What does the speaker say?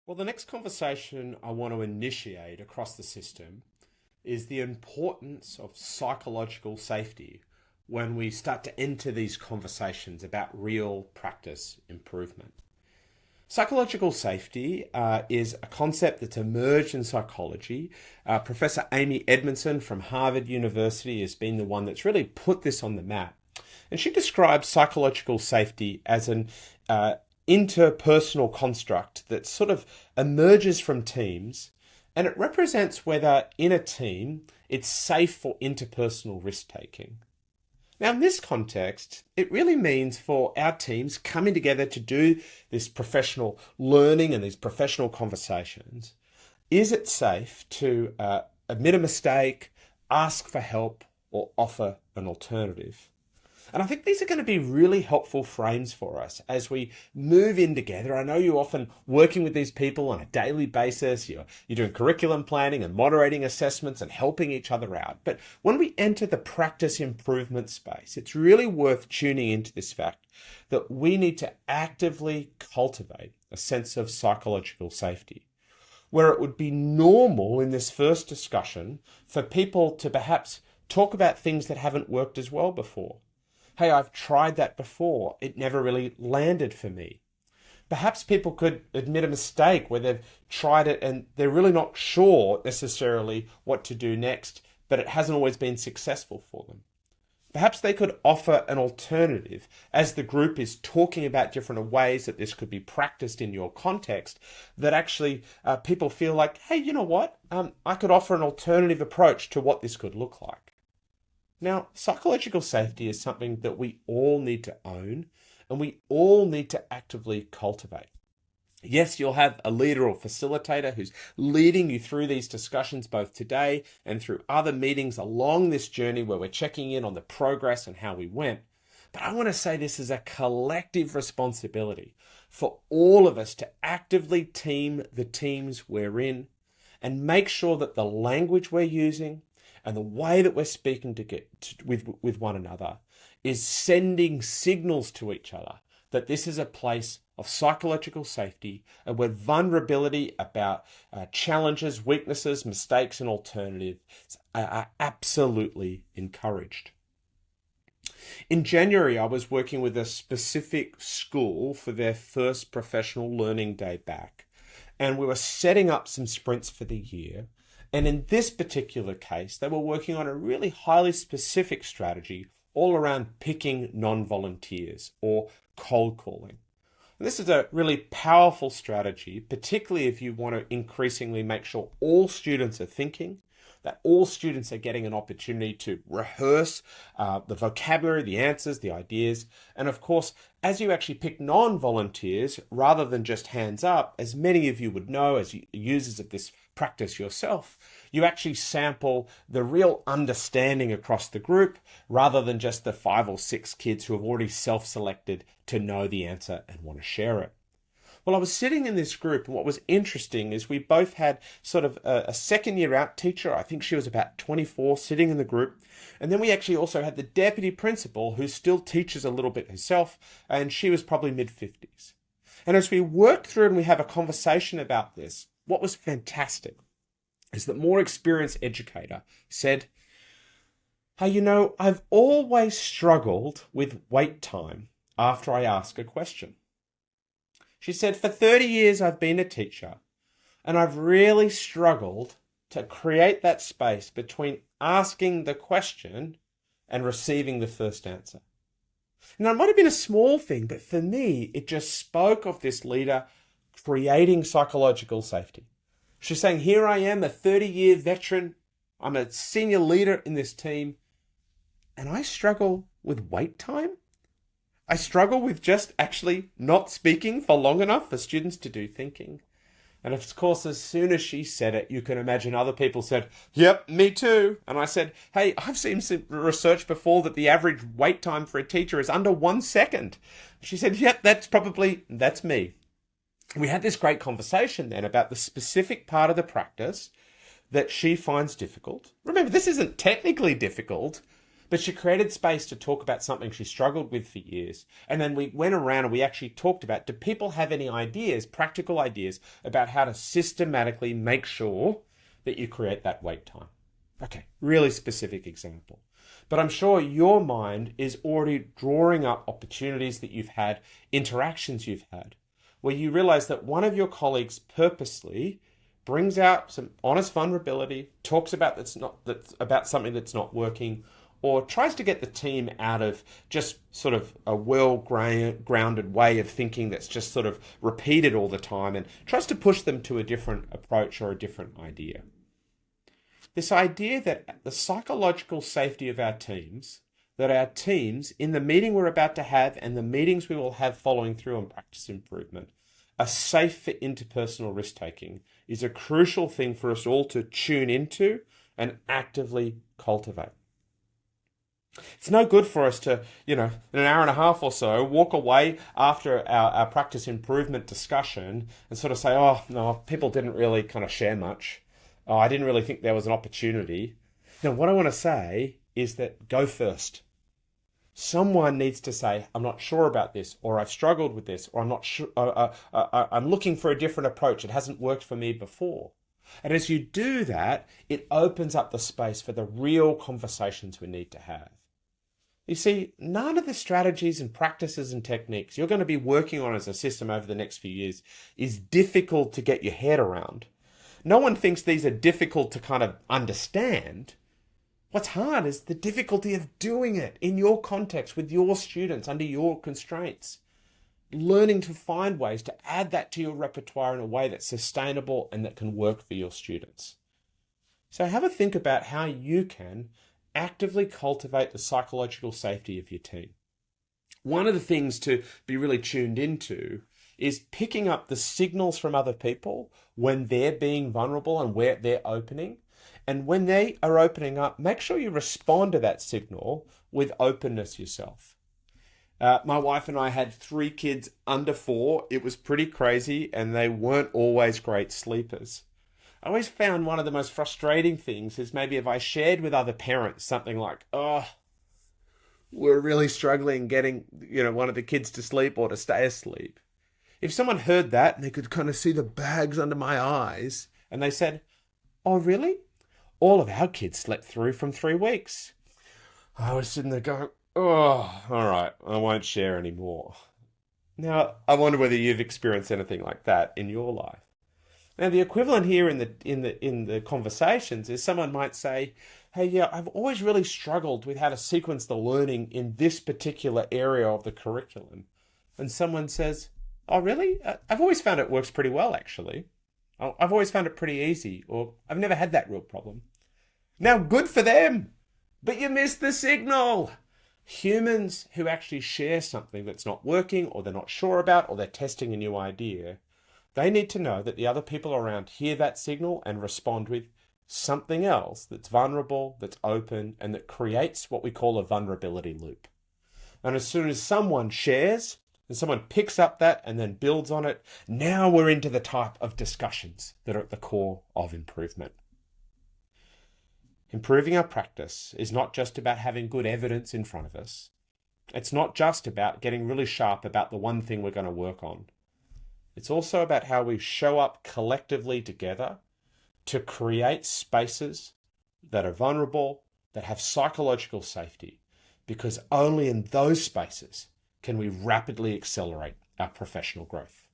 Well, the next conversation I want to initiate across the system is the importance of psychological safety when we start to enter these conversations about real practice improvement. Psychological safety is a concept that's emerged in psychology. Professor Amy Edmondson from Harvard University has been the one that's really put this on the map. And she describes psychological safety as an interpersonal construct that sort of emerges from teams, and it represents whether in a team it's safe for interpersonal risk taking. Now, in this context, it really means for our teams coming together to do this professional learning and these professional conversations. Is it safe to admit a mistake, ask for help, or offer an alternative? And I think these are going to be really helpful frames for us as we move in together. I know you're often working with these people on a daily basis. You're doing curriculum planning and moderating assessments and helping each other out. But when we enter the practice improvement space, it's really worth tuning into this fact that we need to actively cultivate a sense of psychological safety, where it would be normal in this first discussion for people to perhaps talk about things that haven't worked as well before. Hey, I've tried that before. It never really landed for me. Perhaps people could admit a mistake where they've tried it and they're really not sure necessarily what to do next, but it hasn't always been successful for them. Perhaps they could offer an alternative as the group is talking about different ways that this could be practiced in your context, that actually people feel like, hey, you know what? I could offer an alternative approach to what this could look like. Now, psychological safety is something that we all need to own and we all need to actively cultivate. Yes, you'll have a leader or facilitator who's leading you through these discussions both today and through other meetings along this journey where we're checking in on the progress and how we went. But I want to say this is a collective responsibility for all of us to actively team the teams we're in and make sure that the language we're using and the way that we're speaking with one another is sending signals to each other that this is a place of psychological safety and where vulnerability about challenges, weaknesses, mistakes, and alternatives are absolutely encouraged. In January, I was working with a specific school for their first professional learning day back, and we were setting up some sprints for the year. And in this particular case, they were working on a really highly specific strategy all around picking non-volunteers or cold calling. And this is a really powerful strategy, particularly if you want to increasingly make sure all students are thinking, that all students are getting an opportunity to rehearse the vocabulary, the answers, the ideas. And of course, as you actually pick non-volunteers, rather than just hands up, as many of you would know as users of this practice yourself, you actually sample the real understanding across the group rather than just the 5 or 6 kids who have already self-selected to know the answer and want to share it. Well, I was sitting in this group, and what was interesting is we both had sort of a second year out teacher. I think she was about 24, sitting in the group. And then we actually also had the deputy principal who still teaches a little bit herself, and she was probably mid-50s. And as we worked through and we have a conversation about this, what was fantastic is that more experienced educator said, hey, I've always struggled with wait time after I ask a question. She said, for 30 years I've been a teacher, and I've really struggled to create that space between asking the question and receiving the first answer. Now, it might have been a small thing, but for me, it just spoke of this leader creating psychological safety. She's saying, here I am, a 30-year veteran. I'm a senior leader in this team, and I struggle with wait time. I struggle with just actually not speaking for long enough for students to do thinking. And of course, as soon as she said it, you can imagine other people said, yep, me too. And I said, hey, I've seen some research before that the average wait time for a teacher is under 1 second. She said, yep, that's me. We had this great conversation then about the specific part of the practice that she finds difficult. Remember, this isn't technically difficult, But she created space to talk about something she struggled with for years. And then we went around and we actually talked about, do people have any ideas, practical ideas, about how to systematically make sure that you create that wait time? Okay, really specific example. But I'm sure your mind is already drawing up opportunities that you've had, interactions you've had, where you realize that one of your colleagues purposely brings out some honest vulnerability, talks about about something that's not working, or tries to get the team out of just sort of a well-grounded way of thinking that's just sort of repeated all the time, and tries to push them to a different approach or a different idea. This idea that the psychological safety of our teams, that our teams, in the meeting we're about to have and the meetings we will have following through on practice improvement, are safe for interpersonal risk-taking, is a crucial thing for us all to tune into and actively cultivate. It's no good for us to, in an hour and a half or so, walk away after our practice improvement discussion and sort of say, oh, no, people didn't really kind of share much. Oh, I didn't really think there was an opportunity. Now, what I want to say is that go first. Someone needs to say, I'm not sure about this, or I've struggled with this, or I'm not sure, I'm looking for a different approach. It hasn't worked for me before. And as you do that, it opens up the space for the real conversations we need to have. You see, none of the strategies and practices and techniques you're going to be working on as a system over the next few years is difficult to get your head around. No one thinks these are difficult to kind of understand. What's hard is the difficulty of doing it in your context with your students under your constraints. Learning to find ways to add that to your repertoire in a way that's sustainable and that can work for your students. So have a think about how you can actively cultivate the psychological safety of your team. One of the things to be really tuned into is picking up the signals from other people when they're being vulnerable and where they're opening. And when they are opening up, make sure you respond to that signal with openness yourself. My wife and I had 3 kids under 4. It was pretty crazy, and they weren't always great sleepers. I always found one of the most frustrating things is maybe if I shared with other parents something like, oh, we're really struggling getting, one of the kids to sleep or to stay asleep. If someone heard that and they could kind of see the bags under my eyes and they said, oh, really? All of our kids slept through from 3 weeks. I was sitting there going, oh, all right, I won't share anymore. Now, I wonder whether you've experienced anything like that in your life. Now, the equivalent here in the conversations is someone might say, hey, yeah, I've always really struggled with how to sequence the learning in this particular area of the curriculum. And someone says, oh, really? I've always found it works pretty well, actually. I've always found it pretty easy, or I've never had that real problem. Now, good for them, but you missed the signal. Humans who actually share something that's not working, or they're not sure about, or they're testing a new idea, they need to know that the other people around hear that signal and respond with something else that's vulnerable, that's open, and that creates what we call a vulnerability loop. And as soon as someone shares, and someone picks up that and then builds on it, now we're into the type of discussions that are at the core of improvement. Improving our practice is not just about having good evidence in front of us. It's not just about getting really sharp about the one thing we're going to work on. It's also about how we show up collectively together to create spaces that are vulnerable, that have psychological safety, because only in those spaces can we rapidly accelerate our professional growth.